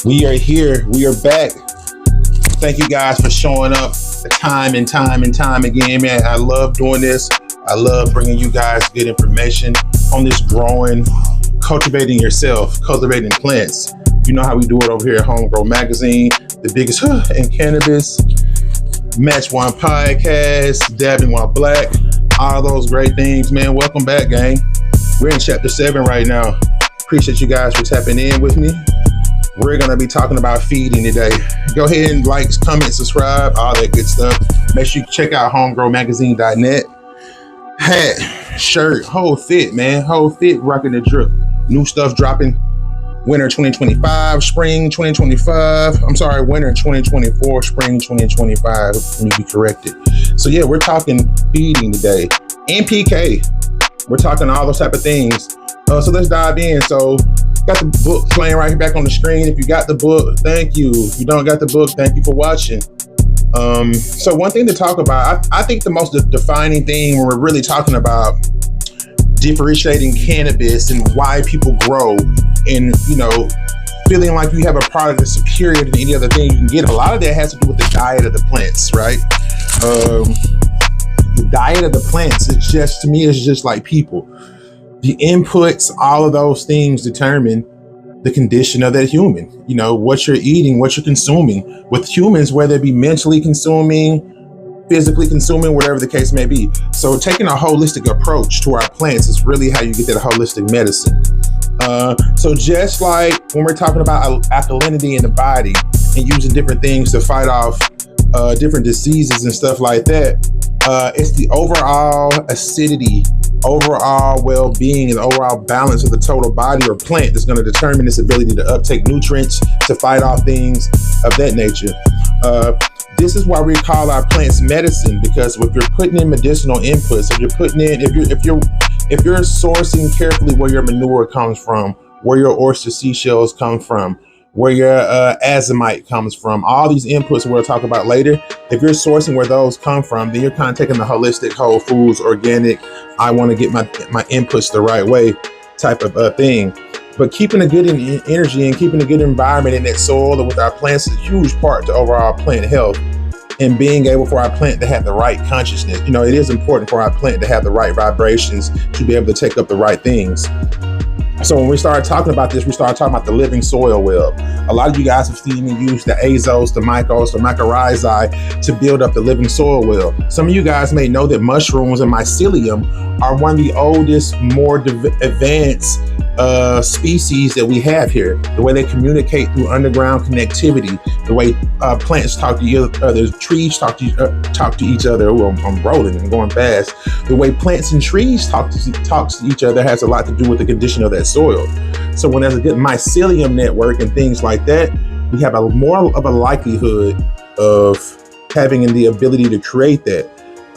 We are here. We are back. Thank you guys for showing up time and time and time again, man. I love doing this. I love bringing you guys good information on this growing, cultivating yourself, cultivating plants. You know how we do it over here at Homegrow Magazine, the biggest in cannabis, Match One Podcast, Dabbing While Black, all those great things, man. Welcome back, gang. We're in chapter 7 right now. Appreciate you guys for tapping in with me. We're going to be talking about feeding today. Go ahead and like, comment, subscribe, all that good stuff. Make sure you check out homegrowmagazine.net. Hat, shirt, whole fit, man. Whole fit, rocking the drip. New stuff dropping winter 2025, spring 2025. I'm sorry, winter 2024, spring 2025. Let me be corrected. So yeah, we're talking feeding today. NPK. We're talking all those type of things. So let's dive in. So got the book playing right here back on the screen. If you got the book, thank you. If you don't got the book, thank you for watching. So one thing to talk about, I think the most defining thing when we're really talking about differentiating cannabis and why people grow and, you know, feeling like you have a product that's superior to any other thing you can get, a lot of that has to do with the diet of the plants, right? The diet of the plants, it's just, to me, it's just like people. The inputs, all of those things determine the condition of that human. You know, what you're eating, what you're consuming. With humans, whether it be mentally consuming, physically consuming, whatever the case may be. So taking a holistic approach to our plants is really how you get that holistic medicine. So just like when we're talking about alkalinity in the body and using different things to fight off different diseases and stuff like that, it's the overall acidity, overall well-being, and overall balance of the total body or plant that's going to determine its ability to uptake nutrients, to fight off things of that nature. This is why we call our plants medicine, because if you're putting in medicinal inputs, if you're sourcing carefully where your manure comes from, where your oyster seashells come from, where your azomite comes from, all these inputs we'll talk about later, if you're sourcing where those come from, then you're kind of taking the holistic, whole foods, organic, I want to get my inputs the right way type of thing. But keeping a good energy and keeping a good environment in that soil with our plants is a huge part to overall plant health and being able for our plant to have the right consciousness. You know, it is important for our plant to have the right vibrations to be able to take up the right things. So when we started talking about this, we started talking about the living soil web. A lot of you guys have seen me use the azos, the mycorrhizae to build up the living soil web. Some of you guys may know that mushrooms and mycelium are one of the oldest, more advanced species that we have here. The way they communicate through underground connectivity, the way plants talk to each other, trees talk to each other. Ooh, I'm rolling and going fast. The way plants and trees talk to each other has a lot to do with the condition of that soil. So when there's a good mycelium network and things like that, we have a more of a likelihood of having the ability to create that.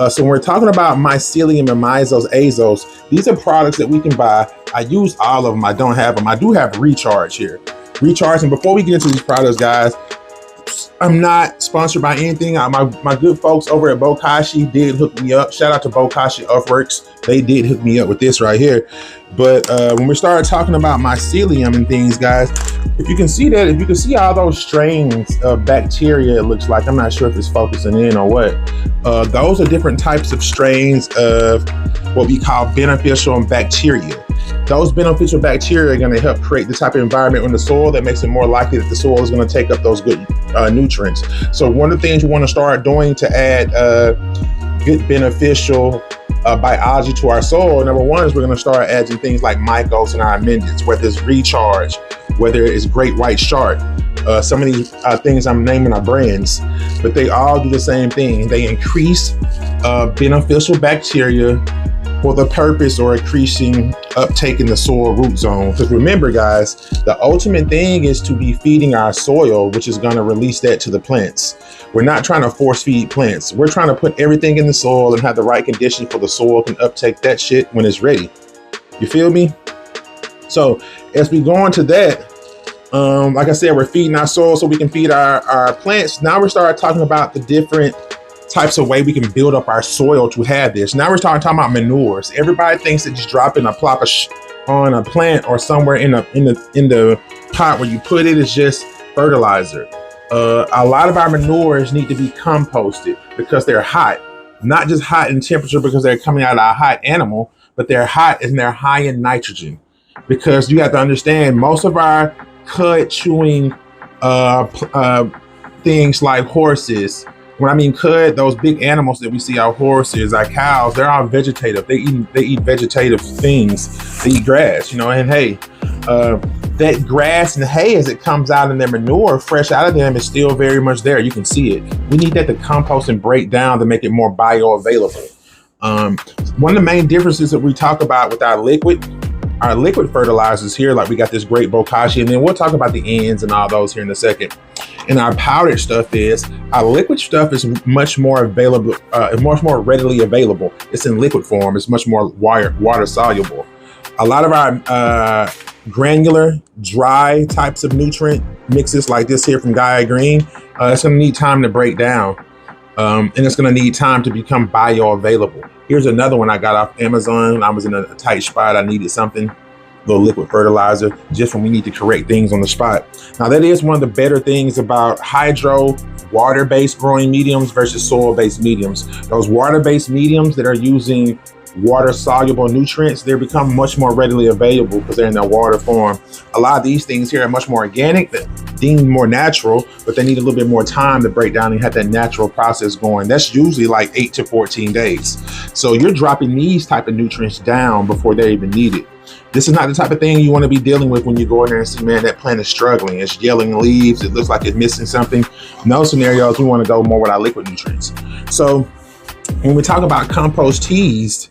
So when we're talking about mycelium and azos, these are products that we can buy. I use all of them. I don't have them. I do have Recharge here. Recharge. And before we get into these products, guys, I'm not sponsored by anything. My good folks over at Bokashi did hook me up. Shout out to Bokashi Earthworks. They did hook me up with this right here. But when we started talking about mycelium and things, guys, if you can see all those strains of bacteria, it looks like, I'm not sure if it's focusing in or what. Those are different types of strains of what we call beneficial bacteria. Those beneficial bacteria are going to help create the type of environment in the soil that makes it more likely that the soil is going to take up those good nutrients. So one of the things we want to start doing to add good beneficial biology to our soil, number one, is we're going to start adding things like mycos in our amendments, whether it's Recharge, whether it's Great White Shark. Some of these things I'm naming are brands, but they all do the same thing. They increase beneficial bacteria for the purpose or increasing uptake in the soil root zone. Because remember, guys, the ultimate thing is to be feeding our soil, which is going to release that to the plants. We're not trying to force feed plants. We're trying to put everything in the soil and have the right conditions for the soil can uptake that shit when it's ready. You feel me? So as we go into that, like I said, we're feeding our soil so we can feed our plants. Now we're starting talking about the different types of way we can build up our soil to have this. Now we're starting talking about manures. Everybody thinks that just dropping a plop on a plant or somewhere in the pot where you put it is just fertilizer. A lot of our manures need to be composted because they're hot. Not just hot in temperature because they're coming out of a hot animal, but they're hot and they're high in nitrogen. Because you have to understand, most of our cud chewing things like horses. When I mean cud, those big animals that we see, our horses, our cows, they're all vegetative. They eat vegetative things. They eat grass, and hay. That grass and hay, as it comes out in their manure, fresh out of them, is still very much there. You can see it. We need that to compost and break down to make it more bioavailable. One of the main differences that we talk about with our liquid fertilizers here, like we got this great bokashi, and then we'll talk about the ends and all those here in a second. And our powdered stuff is, our liquid stuff is much more available, much more readily available. It's in liquid form. It's much more water soluble. A lot of our granular, dry types of nutrient mixes like this here from Gaia Green, it's going to need time to break down. And it's going to need time to become bioavailable. Here's another one I got off Amazon. I was in a tight spot. I needed something, little liquid fertilizer, just when we need to correct things on the spot. Now, that is one of the better things about hydro water-based growing mediums versus soil-based mediums. Those water-based mediums that are using water-soluble nutrients, they become much more readily available because they're in their water form. A lot of these things here are much more organic, deemed more natural, but they need a little bit more time to break down and have that natural process going. That's usually like 8 to 14 days. So you're dropping these type of nutrients down before they're even needed. This is not the type of thing you want to be dealing with when you go in there and see, man, that plant is struggling. It's yelling leaves. It looks like it's missing something. In those scenarios, we want to go more with our liquid nutrients. So when we talk about compost teas,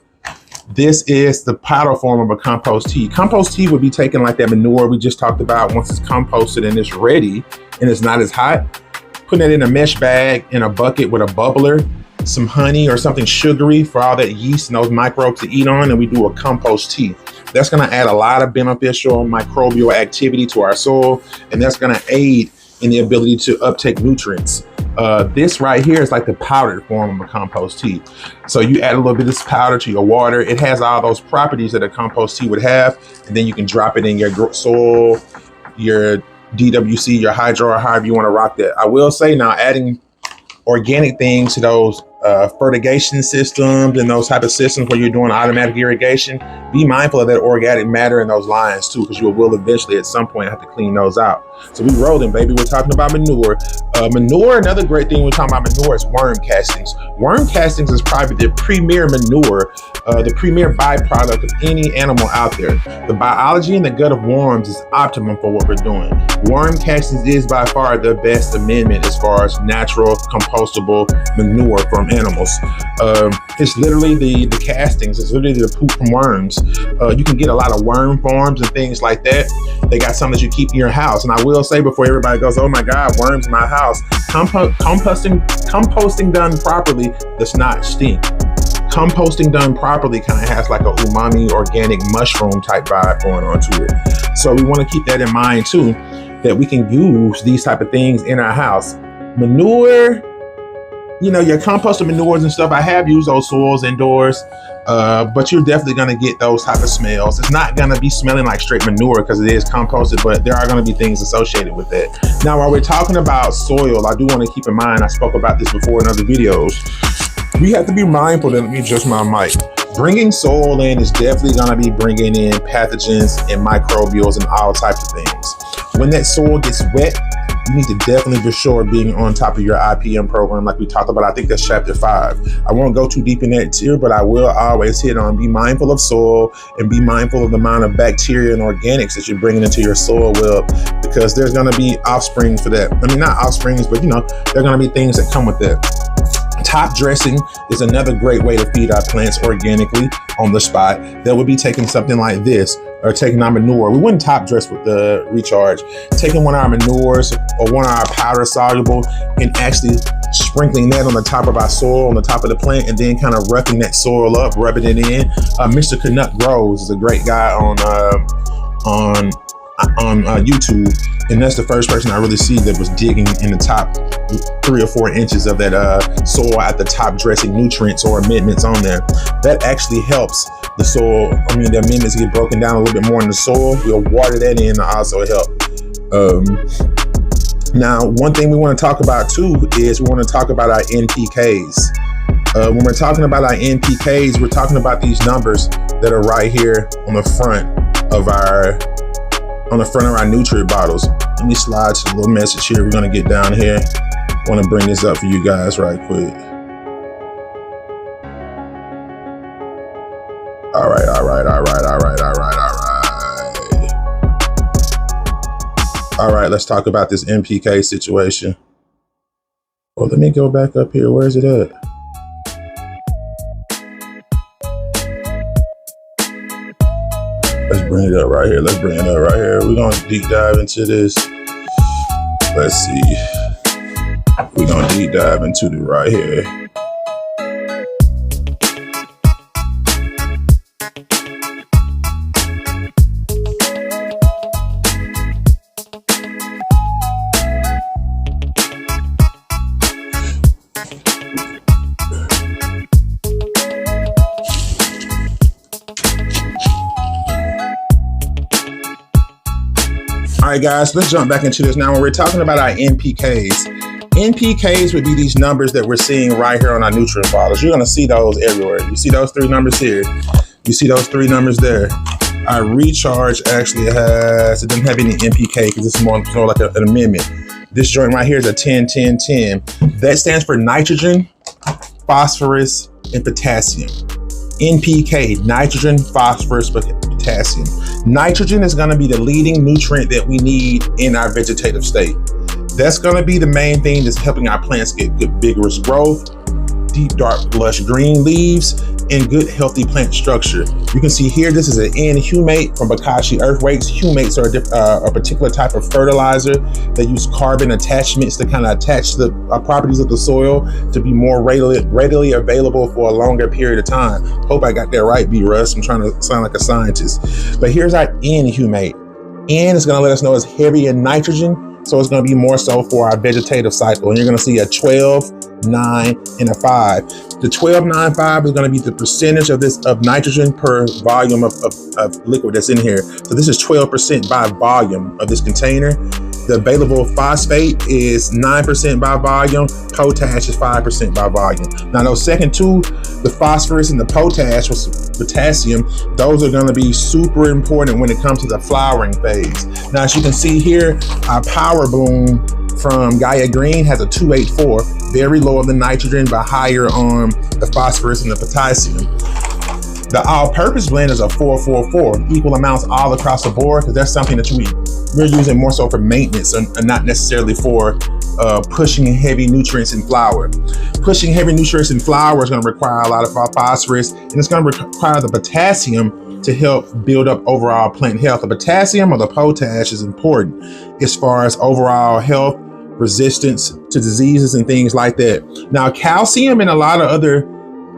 this is the powder form of a compost tea. Compost tea would be taken like that manure we just talked about. Once it's composted and it's ready and it's not as hot, putting it in a mesh bag in a bucket with a bubbler, some honey or something sugary for all that yeast and those microbes to eat on, and we do a compost tea. That's going to add a lot of beneficial microbial activity to our soil, and that's going to aid in the ability to uptake nutrients. This right here is like the powdered form of a compost tea. So you add a little bit of this powder to your water. It has all those properties that a compost tea would have, and then you can drop it in your soil, your DWC, your hydro, or however you want to rock that. I will say now, adding organic things to those fertigation systems and those type of systems where you're doing automatic irrigation, be mindful of that organic matter in those lines too, because you will eventually at some point have to clean those out. So we rolling, baby. We're talking about manure. Another great thing we're talking about manure is worm castings. Worm castings is probably the premier manure, the premier byproduct of any animal out there. The biology in the gut of worms is optimum for what we're doing. Worm castings is by far the best amendment as far as natural compostable manure from animals. It's literally the castings. It's literally the poop from worms. You can get a lot of worm farms and things like that. They got some that you keep in your house. And I will say before everybody goes, oh my God, worms in my house. Composting done properly does not stink. Composting done properly kind of has like a umami organic mushroom type vibe going on to it. So we want to keep that in mind too, that we can use these type of things in our house. Manure, your composted manures and stuff, I have used those soils indoors, but you're definitely going to get those type of smells. It's not going to be smelling like straight manure because it is composted, but there are going to be things associated with it. Now, while we're talking about soil, I do want to keep in mind, I spoke about this before in other videos, we have to be mindful that, let me adjust my mic. Bringing soil in is definitely going to be bringing in pathogens and microbials and all types of things. When that soil gets wet, you need to definitely be sure being on top of your IPM program like we talked about. I think that's chapter 5. I won't go too deep in that here, but I will always hit on be mindful of soil and be mindful of the amount of bacteria and organics that you're bringing into your soil web, because there's going to be offspring for that. I mean, not offsprings, but there are going to be things that come with that. Top dressing is another great way to feed our plants organically on the spot. That would be taking something like this, or taking our manure. We wouldn't top dress with the recharge. Taking one of our manures or one of our powder soluble and actually sprinkling that on the top of our soil, on the top of the plant, and then kind of roughing that soil up, rubbing it in. Mr. Canuck Grows is a great guy on YouTube, and that's the first person I really see that was digging in the top 3 or 4 inches of that soil at the top, dressing nutrients or amendments on there. That actually helps the soil. The amendments get broken down a little bit more in the soil. We'll water that in to also help. Now, one thing we want to talk about too is we want to talk about our NPKs. When we're talking about our NPKs, we're talking about these numbers that are right here on the front of our nutrient bottles. Let me slide to a little message here. We're going to get down here. I want to bring this up for you guys right quick. All right. All right, let's talk about this NPK situation. Well, let me go back up here. Where is it at? Let's bring it up right here. We're going to deep dive into this. Let's see. We're going to deep dive into it right here. All right, guys, let's jump back into this now. When we're talking about our NPKs would be these numbers that we're seeing right here on our nutrient bottles. You're going to see those everywhere. You see those 3 numbers here. You see those 3 numbers there. Our recharge actually it doesn't have any NPK because it's more like an amendment. This joint right here is a 10-10-10. That stands for nitrogen, phosphorus, and potassium. NPK, nitrogen, phosphorus, potassium. Nitrogen is going to be the leading nutrient that we need in our vegetative state. That's going to be the main thing that's helping our plants get good, vigorous growth, deep, dark, lush green leaves, and good, healthy plant structure. You can see here, this is an N-humate from Bokashi Earthworks. Humates are a particular type of fertilizer that use carbon attachments to kind of attach the properties of the soil to be more readily available for a longer period of time. Hope I got that right, B. Russ. I'm trying to sound like a scientist. But here's our N-humate. N is going to let us know it's heavy in nitrogen, so it's going to be more so for our vegetative cycle. And you're going to see a 12, 9, and a 5. The 12, 9, 5 is going to be the percentage of nitrogen per volume of liquid that's in here. So this is 12% by volume of this container. The available phosphate is 9% by volume. Potash is 5% by volume. Now those second 2, the phosphorus and the potash with potassium, those are going to be super important when it comes to the flowering phase. Now, as you can see here, our Power Bloom from Gaia Green has a 284, very low on the nitrogen, but higher on the phosphorus and the potassium. The all-purpose blend is a 444, equal amounts all across the board, because that's something that we're using more so for maintenance and not necessarily for pushing heavy nutrients in flower. Pushing heavy nutrients in flower is going to require a lot of phosphorus, and it's going to require the potassium to help build up overall plant health. The potassium or the potash is important as far as overall health, resistance to diseases and things like that. Now, calcium and a lot of other,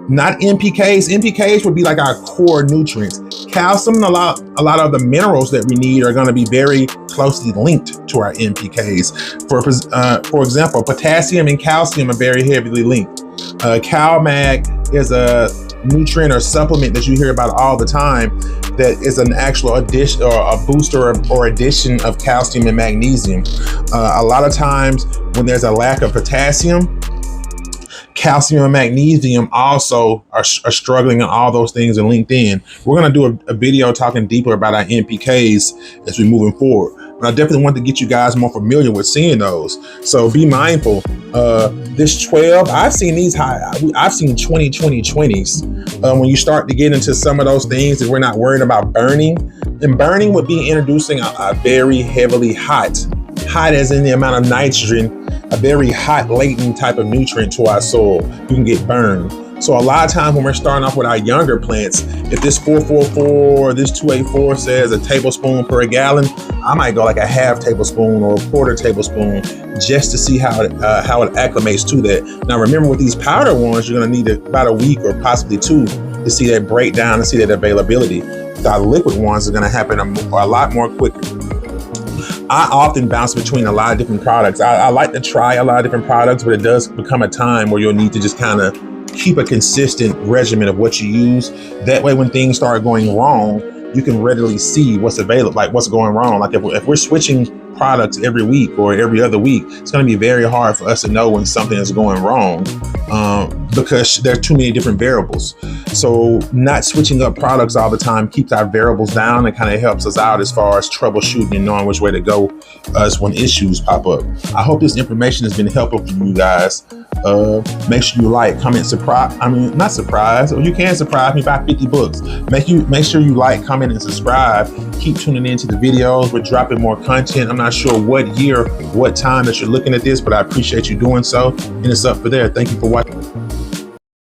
not NPKs. NPKs would be like our core nutrients. Calcium and a lot of the minerals that we need are going to be very closely linked to our NPKs. For example, potassium and calcium are very heavily linked. CalMag is a nutrient or supplement that you hear about all the time that is an actual addition or a booster or addition of calcium and magnesium. A lot of times when there's a lack of potassium, calcium and magnesium also are struggling, and all those things are linked in. We're going to do a video talking deeper about our NPKs as we're moving forward. But I definitely want to get you guys more familiar with seeing those. So be mindful. This 12, I've seen these high. I've seen 20s. When you start to get into some of those things that we're not worried about burning. And burning would be introducing a very heavily hot as in the amount of nitrogen, a very hot latent type of nutrient to our soil. You can get burned. So a lot of times when we're starting off with our younger plants, if this 444 or this 284 says a tablespoon per gallon, I might go like a half tablespoon or a quarter tablespoon just to see how it acclimates to that. Now remember, with these powder ones, you're going to need about a week or possibly 2 to see that breakdown and see that availability. The liquid ones are going to happen a lot more quicker. I often bounce between a lot of different products. I like to try a lot of different products, but it does become a time where you'll need to just kind of keep a consistent regimen of what you use. That way, when things start going wrong, you can readily see what's available, like what's going wrong. Like if we're switching products every week or every other week, it's going to be very hard for us to know when something is going wrong, because there are too many different variables. So not switching up products all the time keeps our variables down and kind of helps us out as far as troubleshooting and knowing which way to go when issues pop up. I hope this information has been helpful for you guys. Make sure you like, comment, not surprise, or you can surprise me by 50 books. Make sure you like, comment, and subscribe. Keep tuning into the videos. We're dropping more content. I'm not sure what year, what time that you're looking at this, but I appreciate you doing so. And it's up for there. Thank you for watching.